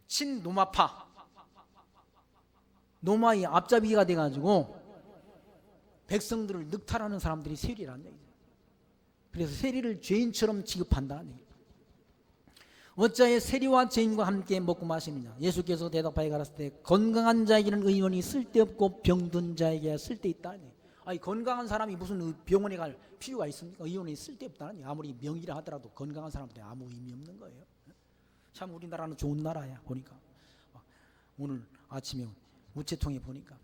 친노마파, 노마의 앞잡이가 돼가지고 백성들을 늑탈하는 사람들이 세리라는 얘기죠. 그래서 세리를 죄인처럼 취급한다는 얘기죠. 어찌하여 세리와 죄인과 함께 먹고 마시느냐? 예수께서 대답하여 가라사대 때 건강한 자에게는 의원이 쓸데없고 병든 자에게 쓸데있다. 아니 건강한 사람이 무슨 병원에 갈 필요가 있습니까? 의원이 쓸데없다니. 아무리 명의라 하더라도 건강한 사람들이 아무 의미 없는 거예요. 참 우리나라는 좋은 나라야. 보니까 오늘 아침에 우체통에 보니까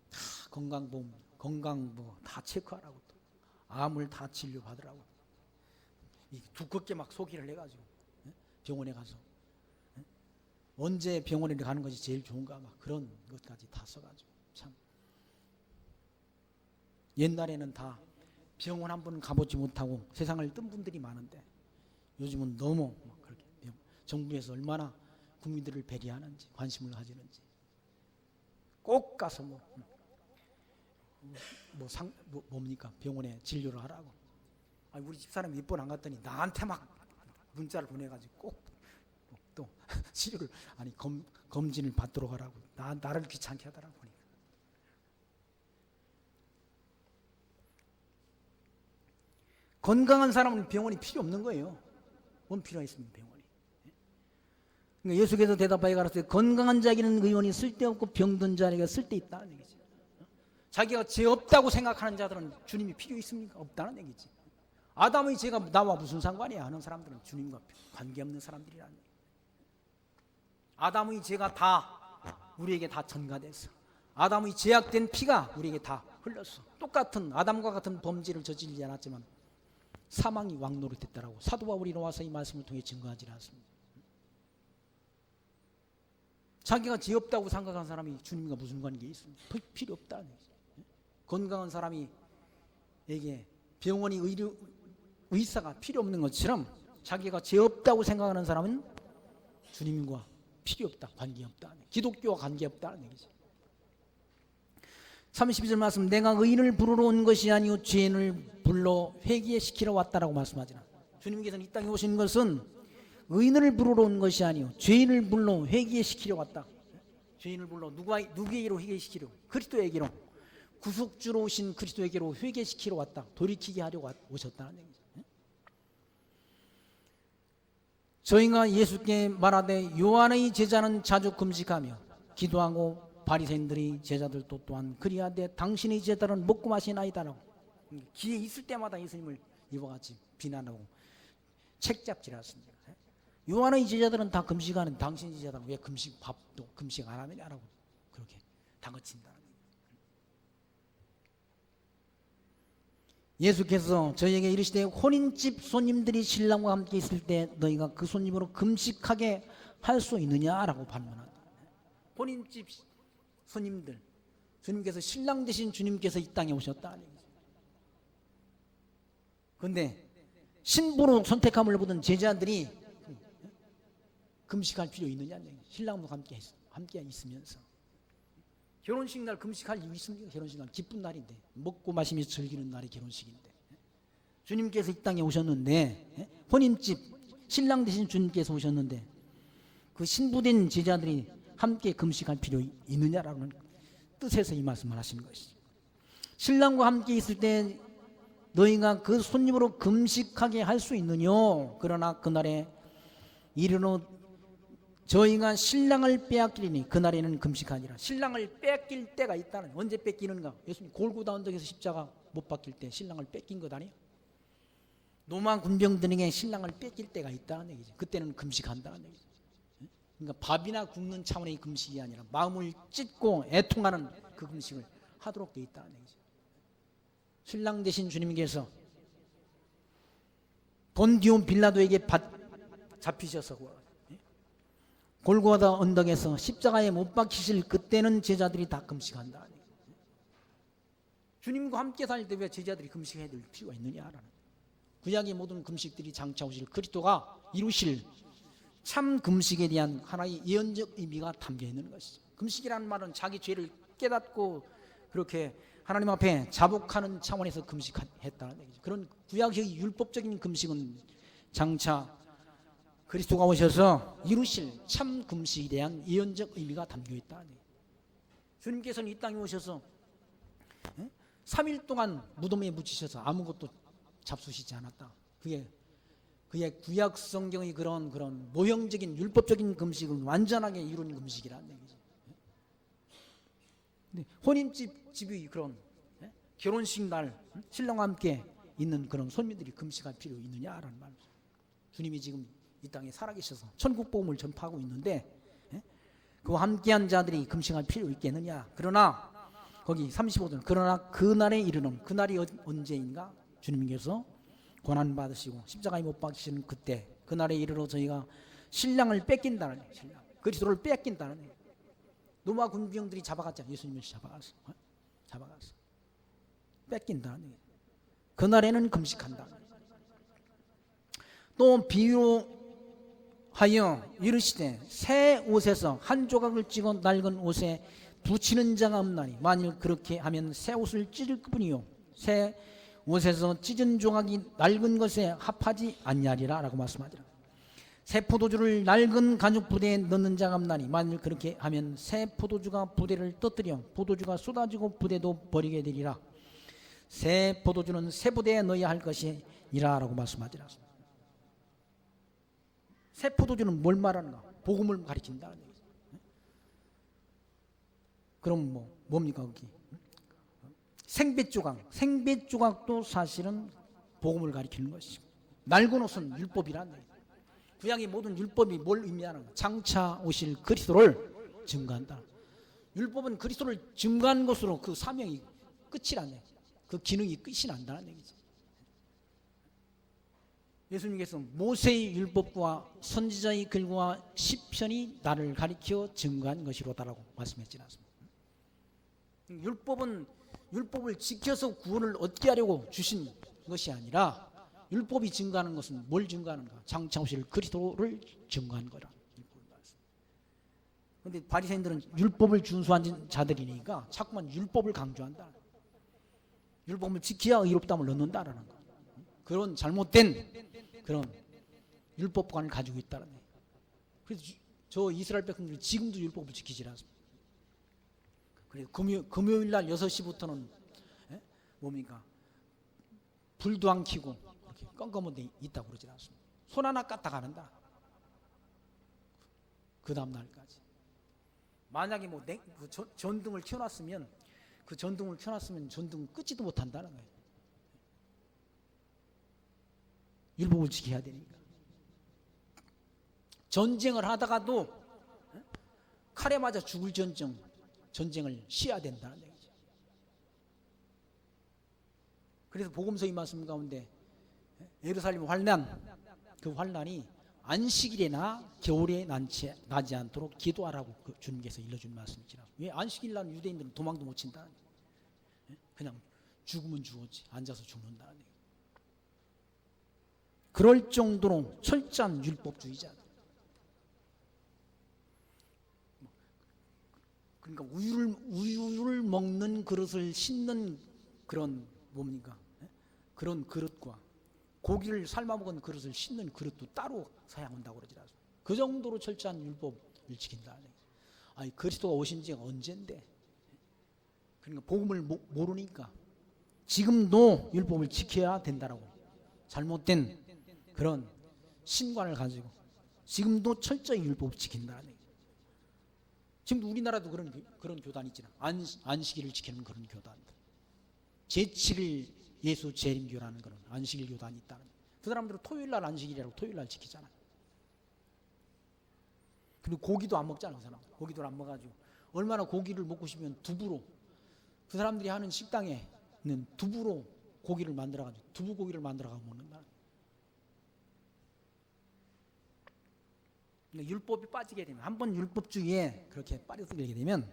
다 건강보험, 건강 뭐 다 체크하라고 또 암을 다 진료받으라고 두껍게 막 소개를 해가지고 병원에 가서 언제 병원에 가는 것이 제일 좋은가 막 그런 것까지 다 써가지고 참 옛날에는 다 병원 한 번 가보지 못하고 세상을 뜬 분들이 많은데 요즘은 너무 그렇게 정부에서 얼마나 국민들을 배려하는지 관심을 가지는지 꼭 가서 뭡니까 병원에 진료를 하라고. 아니, 우리 집사람이 몇 번 안 갔더니 나한테 막 문자를 보내가지고 꼭 또 치료를 검진을 받도록 하라고 나를 귀찮게 하더라고. 보니까 건강한 사람은 병원이 필요 없는 거예요. 뭔 필요가 있습니까 병원이? 그러니까 예수께서 대답하여 가라사대 건강한 자에게는 의원이 쓸데없고 병든 자에게 쓸데있다는 얘기죠. 자기가 죄 없다고 생각하는 자들은 주님이 필요 있습니까? 없다는 얘기지. 아담의 죄가 나와 무슨 상관이야 하는 사람들은 주님과 관계없는 사람들이라는 얘기예요. 아담의 죄가 다 우리에게 다 전가됐어. 아담의 죄악된 피가 우리에게 다 흘렀어. 똑같은 아담과 같은 범죄를 저지르지 않았지만 사망이 왕노릇했다라고 사도 바울이 나와서 이 말씀을 통해 증거하지 않습니다. 자기가 죄 없다고 생각하는 사람이 주님과 무슨 관계가 있습니까? 필요 없다는 얘기죠. 건강한 사람이에게 병원이 의사가 필요 없는 것처럼 자기가 죄 없다고 생각하는 사람은 주님과 필요 없다, 관계 없다, 기독교와 관계 없다는 얘기죠. 32절 말씀 내가 의인을 부르러 온 것이 아니오 죄인을 불러 회개시키러 왔다라고 말씀하잖아. 주님께서는 이 땅에 오신 것은 의인을 부르러 온 것이 아니요 죄인을 불러 회개시키려 왔다. 죄인을 불러 누구에게로 회개시키려? 그리스도에게로, 구속주로 오신 그리스도에게로 회개시키러 왔다. 돌이키게 하려고 오셨다는 얘기죠. 저희가 예수께 말하되 요한의 제자는 자주 금식하며 기도하고 바리새인들이 제자들도 또한 그리하되 당신의 제자들은 먹고 마시나이다라고 기회 있을 때마다 예수님을 이와 같이 비난하고 책잡질하십니다. 요한의 제자들은 다 금식하는 당신의 제자들은 왜 밥도 금식 안 하느냐라고 그렇게 다그친다. 예수께서 저희에게 이르시되 혼인집 손님들이 신랑과 함께 있을 때 너희가 그 손님으로 금식하게 할 수 있느냐라고 반문한다. 혼인집 손님들, 주님께서 신랑 되신 주님께서 이 땅에 오셨다. 그런데 신부로 선택함을 받은 제자들이 금식할 필요 있느냐는 얘기죠. 신랑과 함께 있으면서 결혼식 날 금식할 이유 있습니까? 결혼식 날 기쁜 날인데, 먹고 마시며 즐기는 날이 결혼식인데, 주님께서 이 땅에 오셨는데, 혼인집 신랑 되신 주님께서 오셨는데 그 신부된 제자들이 함께 금식할 필요 있느냐라는 뜻에서 이 말씀을 하시는 것이죠. 신랑과 함께 있을 때 너희가 그 손님으로 금식하게 할 수 있느냐? 그러나 그날에 이르러 저희가 신랑을 빼앗기리니 그날에는 금식하니라. 신랑을 뺏길 때가 있다는. 언제 뺏기는가? 예수님 골고다 언덕에서 십자가 못 박힐 때 신랑을 뺏긴 것 아니에요? 로마 군병들에게 신랑을 뺏길 때가 있다는 얘기죠. 그때는 금식한다는 얘기죠. 그러니까 밥이나 굶는 차원의 금식이 아니라 마음을 찢고 애통하는 그 금식을 하도록 되어 있다는 얘기죠. 신랑 되신 주님께서 본디온 빌라도에게 잡히셔서 골고다 언덕에서 십자가에 못 박히실 그때는 제자들이 다 금식한다. 주님과 함께 다닐 때 왜 제자들이 금식해야 될 필요가 있느냐라는. 구약의 모든 금식들이 장차 오실 그리스도가 이루실 참 금식에 대한 하나의 예언적 의미가 담겨 있는 것이죠. 금식이라는 말은 자기 죄를 깨닫고 그렇게 하나님 앞에 자복하는 차원에서 금식했다는 얘기죠. 그런 구약의 율법적인 금식은 장차 그리스도가 오셔서 이루실 참 금식에 대한 예언적 의미가 담겨 있다. 주님께서는 이 땅에 오셔서 3일 동안 무덤에 묻히셔서 아무것도 잡수시지 않았다. 그게 구약 성경의 그런 모형적인 율법적인 금식을 완전하게 이룬 금식이라는 얘기죠. 근데 혼인집이 그런 결혼식 날 신랑과 함께 있는 그런 손님들이 금식할 필요 있느냐라는 말이죠. 주님이 지금 이 땅에 살아계셔서 천국 복음을 전파하고 있는데 그와 함께한 자들이 금식할 필요 있겠느냐. 그러나 거기 35절 그러나 그날에 이르는 그날이 언제인가? 주님께서 고난받으시고 십자가에 못 박히시는 그때 그날에 이르러 저희가 신랑을 뺏긴다는 얘기예요. 신랑. 그리스도를 뺏긴다는 얘기예요. 로마 군병들이 잡아갔잖아요. 예수님을 잡아갔어. 뺏긴다는 얘기예요. 그날에는 금식한다. 또 비유로 하여 이르시되 새 옷에서 한 조각을 찍어 낡은 옷에 붙이는 자가 없나니 만일 그렇게 하면 새 옷을 찢을 뿐이요 새 옷에서 찢은 조각이 낡은 것에 합하지 않냐리라 라고 말씀하더라. 새 포도주를 낡은 가죽 부대에 넣는 자가 없나니 만일 그렇게 하면 새 포도주가 부대를 떠뜨려 포도주가 쏟아지고 부대도 버리게 되리라. 새 포도주는 새 부대에 넣어야 할 것이니라 라고 말씀하더라. 새 포도주는 뭘 말하는가? 복음을 가리킨다는 얘기죠. 그럼 뭡니까 거기? 생배조각도 사실은 복음을 가리키는 것이고 낡은 옷은 율법이라는 얘기죠. 구약의 모든 율법이 뭘 의미하는가? 장차 오실 그리스도를 증거한다. 율법은 그리스도를 증거하는 것으로 그 사명이 끝이라는 얘기죠. 그 기능이 끝이 난다는 얘기죠. 예수님께서 모세의 율법과 선지자의 글과 시편이 나를 가리켜 증거한 것이로다라고 말씀했지 않습니까? 율법을 지켜서 구원을 얻게 하려고 주신 것이 아니라 율법이 증거하는 것은 뭘 증거하는가? 장차 오실 그리스도를 증거한 거라. 그런데 바리새인들은 율법을 준수한 자들이니까 자꾸만 율법을 강조한다. 율법을 지켜야 의롭다함을 얻는다라는 거. 그런 잘못된 그런 율법관을 가지고 있다는 거예요. 그래서 저 이스라엘 백성들이 지금도 율법을 지키지 않습니다. 그래서 금요일 날 6시부터는 뭡니까? 불도 안 켜고 이렇게 껌껌한 데 있다고 그러지 않습니다. 손 하나 까딱 안 한다. 그 다음 날까지. 만약에 뭐 전등을 켜놨으면 전등 끄지도 못한다는 거예요. 율법을 지켜야 되니까. 전쟁을 하다가도 칼에 맞아 죽을 전쟁을 쉬어야 된다는 얘기죠. 그래서 복음서의 말씀 가운데 예루살렘 환난, 그 환난이 안식일에나 겨울에 나지 않도록 기도하라고 주님께서 일러준 말씀이지라. 왜 안식일 날 유대인들은 도망도 못 친다. 그냥 죽으면 죽었지 앉아서 죽는다는 얘기. 그럴 정도로 철저한 율법주의자. 그러니까 우유를 먹는 그릇을 씻는 그런 뭡니까? 그런 그릇과 고기를 삶아 먹은 그릇을 씻는 그릇도 따로 사용한다고 그러지 않습니까? 그 정도로 철저한 율법을 지킨다. 아니 그리스도가 오신 지가 언젠데? 그러니까 복음을 모르니까 지금도 율법을 지켜야 된다라고 잘못된 그런 신관을 가지고 지금도 철저히 율법을 지킨다는 얘기죠. 지금도 우리나라도 그런 교단이 있잖아. 안식일을 지키는 그런 교단들. 제7일 예수 재림교라는 그런 안식일 교단이 있다는. 그 사람들은 토요일 날 안식일이라고 토요일 날 지키잖아. 그리고 고기도 안 먹잖아, 그 사람. 고기도 안 먹어가지고 얼마나 고기를 먹고 싶으면 두부로 그 사람들이 하는 식당에는 두부로 고기를 만들어가지고 두부 고기를 만들어가지고 먹는다. 율법이 빠지게 되면 한번 율법주의에 그렇게 빠져들게 되면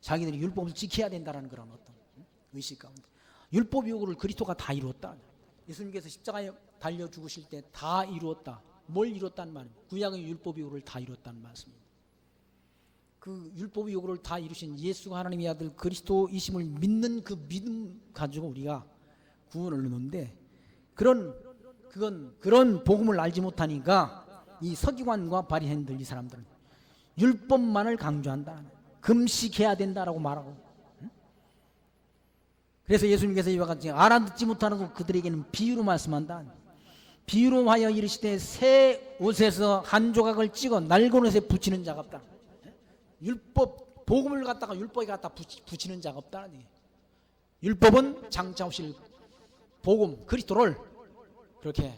자기들이 율법을 지켜야 된다는 그런 어떤 의식 가운데 율법 요구를 그리스도가 다 이루었다. 예수님께서 십자가에 달려 죽으실 때 다 이루었다. 뭘 이뤘다는 말입니다. 구약의 율법 요구를 다 이뤘다는 말씀입니다. 그 율법 요구를 다 이루신 예수가 하나님의 아들 그리스도이심을 믿는 그 믿음 가지고 우리가 구원을 얻는데 그런 복음을 알지 못하니까 이 서기관과 바리새인들 이 사람들은 율법만을 강조한다. 금식해야 된다라고 말하고. 그래서 예수님께서 이와 같이 알아듣지 못하는 그들에게는 비유로 말씀한다. 비유로 하여 이르시되 새 옷에서 한 조각을 찍어 낡은 옷에 붙이는 자가 없다. 율법 복음을 갖다가 율법에 갖다 붙이는 자가 없다. 율법은 장차 오실 복음 그리스도를 그렇게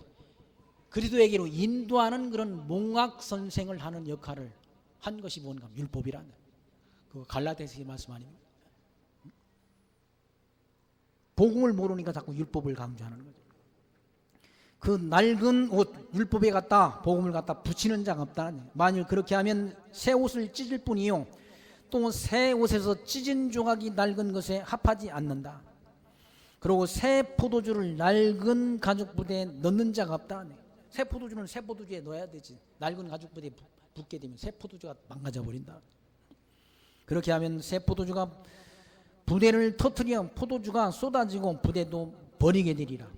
그리스도에게로 인도하는 그런 몽학 선생을 하는 역할을 한 것이 뭔가 율법이라는 그 갈라디아서의 말씀 아닙니까? 복음을 모르니까 자꾸 율법을 강조하는 거죠. 그 낡은 옷 율법에 갖다 복음을 갖다 붙이는 자가 없다. 만일 그렇게 하면 새 옷을 찢을 뿐이요 또 새 옷에서 찢은 조각이 낡은 것에 합하지 않는다. 그리고 새 포도주를 낡은 가죽 부대에 넣는 자가 없다. 새 포도주는 새 포도주에 넣어야 되지. 낡은 가죽 부대에 붓게 되면 새 포도주가 망가져 버린다. 그렇게 하면 새 포도주가 부대를 터뜨려 포도주가 쏟아지고 부대도 버리게 되리라.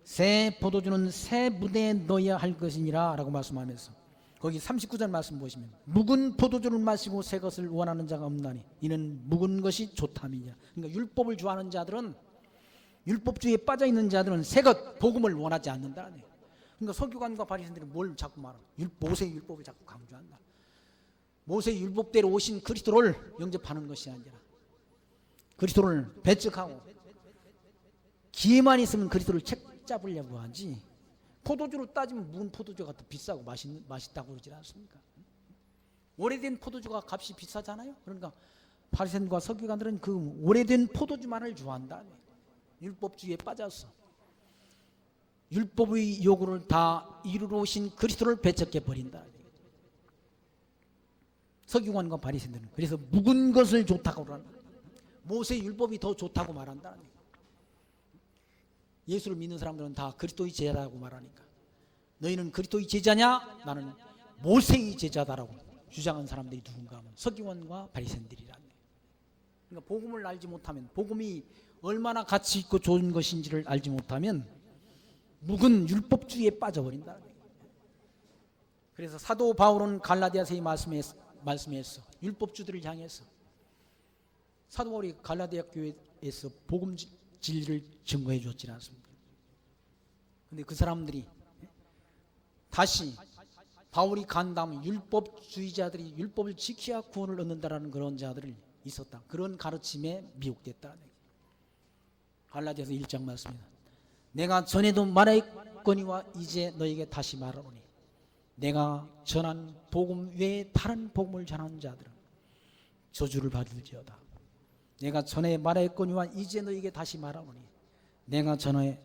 새 포도주는 새 부대에 넣어야 할 것이니라 라고 말씀하면서 거기 39절 말씀 보시면 묵은 포도주를 마시고 새 것을 원하는 자가 없나니 이는 묵은 것이 좋담이냐. 그러니까 율법을 좋아하는 자들은 율법주의에 빠져있는 자들은 새 것 복음을 원하지 않는다. 그러니까 서기관과 바리새인들이 뭘 자꾸 말하고 모세의 율법을 자꾸 강조한다. 모세의 율법대로 오신 그리스도를 영접하는 것이 아니라 그리스도를 배척하고 기회만 있으면 그리스도를 책잡으려고 하지. 포도주로 따지면 묵은 포도주가 더 비싸고 맛있다고 그러지 않습니까? 오래된 포도주가 값이 비싸잖아요. 그러니까 바리새인과 서기관들은 그 오래된 포도주만을 좋아한다. 율법주의에 빠졌어. 율법의 요구를 다 이루러 오신 그리스도를 배척해 버린다. 서기관과 바리새인들은 그래서 묵은 것을 좋다고 그런다. 모세의 율법이 더 좋다고 말한다. 예수를 믿는 사람들은 다 그리스도의 제자라고 말하니까 너희는 그리스도의 제자냐? 나는 모세의 제자다라고 주장한 사람들이 누군가 하면 서기관과 바리새인들이라는. 그러니까 복음을 알지 못하면 복음이 얼마나 가치 있고 좋은 것인지를 알지 못하면 묵은 율법주의에 빠져버린다. 그래서 사도 바울은 갈라디아서의 말씀에서 율법주들을 향해서 사도 바울이 갈라디아 교회에서 복음 진리를 증거해 줬지 않습니까? 그런데 그 사람들이 다시 바울이 간 다음 율법주의자들이 율법을 지켜야 구원을 얻는다라는 그런 자들이 있었다. 그런 가르침에 미혹됐다. 갈라디아서 1장 말씀입니다. 내가 전에도 말하였거니와 이제 너에게 다시 말하노니 내가 전한 복음 외에 다른 복음을 전하는 자들은 저주를 받을지어다. 내가 전에 말하였거니와 이제 너에게 다시 말하노니 내가 전에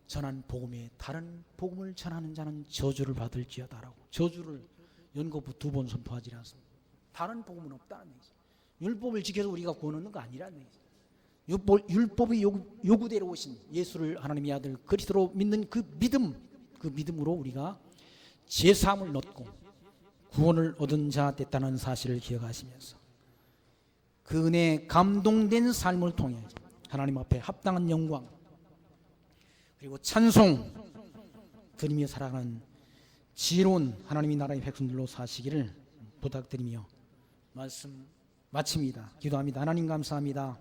전한 복음 외에 다른 복음을 전하는 자는 저주를 받을지어다라고. 저주를 연거푸 2번 선포하지 않습니다. 다른 복음은 없다는 얘기죠. 율법을 지켜서 우리가 구원 얻는 거 아니라는 얘기죠. 율법의 요구대로 오신 예수를 하나님의 아들 그리스도로 믿는 그 믿음으로 우리가 죄사함을 얻고 구원을 얻은 자 됐다는 사실을 기억하시면서 그 은혜에 감동된 삶을 통해 하나님 앞에 합당한 영광 그리고 찬송 드리며 살아가는 지혜로운 하나님의 나라의 백성들로 사시기를 부탁드리며 말씀 마칩니다. 기도합니다. 하나님 감사합니다.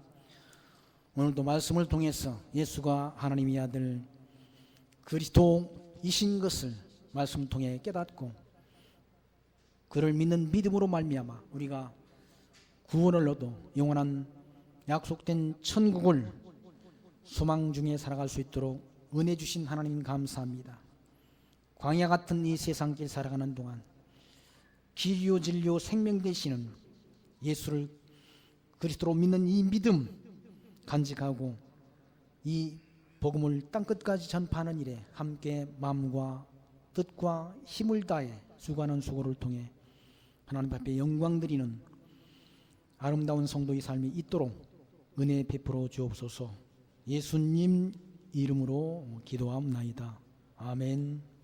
오늘도 말씀을 통해서 예수가 하나님의 아들 그리스도이신 것을 말씀을 통해 깨닫고 그를 믿는 믿음으로 말미암아 우리가 구원을 얻어 영원한 약속된 천국을 소망 중에 살아갈 수 있도록 은혜 주신 하나님 감사합니다. 광야 같은 이 세상길 살아가는 동안 길이요 진리요 생명 되시는 예수를 그리스도로 믿는 이 믿음 간직하고 이 복음을 땅끝까지 전파하는 일에 함께 마음과 뜻과 힘을 다해 수고하는 수고를 통해 하나님 앞에 영광 드리는 아름다운 성도의 삶이 있도록 은혜 베풀어 주옵소서. 예수님 이름으로 기도하옵나이다. 아멘.